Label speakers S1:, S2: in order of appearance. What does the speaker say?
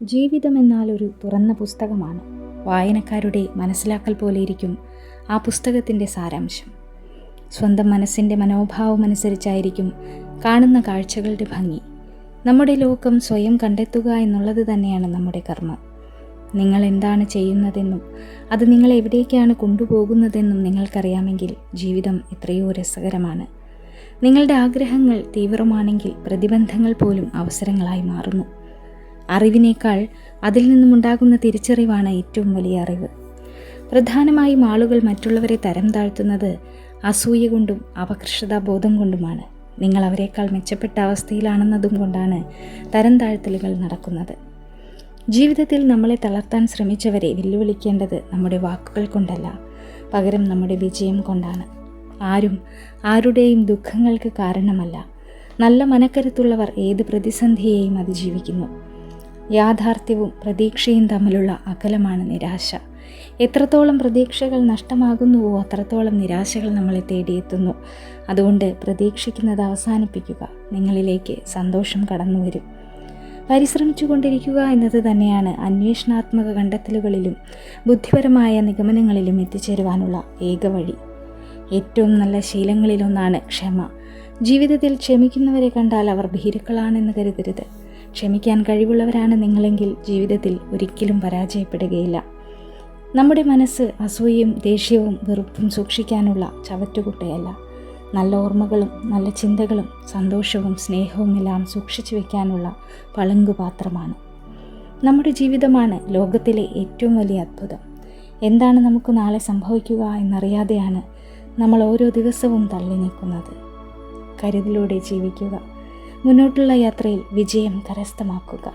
S1: ജീവിതമെന്നാൽ ഒരു തുറന്ന പുസ്തകമാണ്. വായനക്കാരുടെ മനസ്സിലാക്കൽ പോലെയിരിക്കും ആ പുസ്തകത്തിൻ്റെ സാരാംശം. സ്വന്തം മനസ്സിൻ്റെ മനോഭാവമനുസരിച്ചായിരിക്കും കാണുന്ന കാഴ്ചകളുടെ ഭംഗി. നമ്മുടെ ലോകം സ്വയം കണ്ടെത്തുക എന്നുള്ളത് തന്നെയാണ് നമ്മുടെ കർമ്മം. നിങ്ങൾ എന്താണ് ചെയ്യുന്നതെന്നും അത് നിങ്ങളെ എവിടേക്കാണ് കൊണ്ടുപോകുന്നതെന്നും നിങ്ങൾക്കറിയാമെങ്കിൽ ജീവിതം എത്രയോ രസകരമാണ്. നിങ്ങളുടെ ആഗ്രഹങ്ങൾ തീവ്രമാണെങ്കിൽ പ്രതിബന്ധങ്ങൾ പോലും അവസരങ്ങളായി മാറുന്നു. അറിവിനേക്കാൾ അതിൽ നിന്നുമുണ്ടാകുന്ന തിരിച്ചറിവാണ് ഏറ്റവും വലിയ അറിവ്. പ്രധാനമായും ആളുകൾ മറ്റുള്ളവരെ തരം താഴ്ത്തുന്നത് അസൂയ കൊണ്ടും അപകർഷതാബോധം കൊണ്ടുമാണ്. നിങ്ങൾ അവരെക്കാൾ മെച്ചപ്പെട്ട അവസ്ഥയിലാണെന്നതും കൊണ്ടാണ് തരം താഴ്ത്തലുകൾ നടക്കുന്നത്. ജീവിതത്തിൽ നമ്മളെ തളർത്താൻ ശ്രമിച്ചവരെ വെല്ലുവിളിക്കേണ്ടത് നമ്മുടെ വാക്കുകൾ കൊണ്ടല്ല, പകരം നമ്മുടെ വിജയം കൊണ്ടാണ്. ആരും ആരുടെയും ദുഃഖങ്ങൾക്ക് കാരണമല്ല. നല്ല മനക്കരുത്തുള്ളവർ ഏത് പ്രതിസന്ധിയെയും അതിജീവിക്കുന്നു. യാഥാർത്ഥ്യവും പ്രതീക്ഷയും തമ്മിലുള്ള അകലമാണ് നിരാശ. എത്രത്തോളം പ്രതീക്ഷകൾ നഷ്ടമാകുന്നുവോ അത്രത്തോളം നിരാശകൾ നമ്മളെ തേടിയെത്തുന്നു. അതുകൊണ്ട് പ്രതീക്ഷിക്കുന്നത് അവസാനിപ്പിക്കുക. നിങ്ങളിലേക്ക് സന്തോഷം കടന്നു വരും. പരിശ്രമിച്ചു കൊണ്ടിരിക്കുക എന്നത് തന്നെയാണ് അന്വേഷണാത്മക കണ്ടെത്തലുകളിലും ബുദ്ധിപരമായ നിഗമനങ്ങളിലും എത്തിച്ചേരുവാനുള്ള ഏക വഴി. ഏറ്റവും നല്ല ശീലങ്ങളിലൊന്നാണ് ക്ഷമ. ജീവിതത്തിൽ ക്ഷമിക്കുന്നവരെ കണ്ടാൽ അവർ ഭീരുക്കളാണെന്ന് കരുതരുത്. ക്ഷമിക്കാൻ കഴിവുള്ളവരാണ് നിങ്ങളെങ്കിൽ ജീവിതത്തിൽ ഒരിക്കലും പരാജയപ്പെടുകയില്ല. നമ്മുടെ മനസ്സ് അസൂയയും ദേഷ്യവും വെറുപ്പും സൂക്ഷിക്കാനുള്ള ചവറ്റുകുട്ടയല്ല. നല്ല ഓർമ്മകളും നല്ല ചിന്തകളും സന്തോഷവും സ്നേഹവും എല്ലാം സൂക്ഷിച്ചു വയ്ക്കാനുള്ള പളുങ്കുപാത്രമാണ്. നമ്മുടെ ജീവിതമാണ് ലോകത്തിലെ ഏറ്റവും വലിയ അത്ഭുതം. എന്താണ് നമുക്ക് നാളെ സംഭവിക്കുക എന്നറിയാതെയാണ് നമ്മൾ ഓരോ ദിവസവും തള്ളി നീക്കുന്നത്. കരുതലോടെ ജീവിക്കുക. മുന്നോട്ടുള്ള യാത്രയിൽ വിജയം കരസ്ഥമാക്കുക.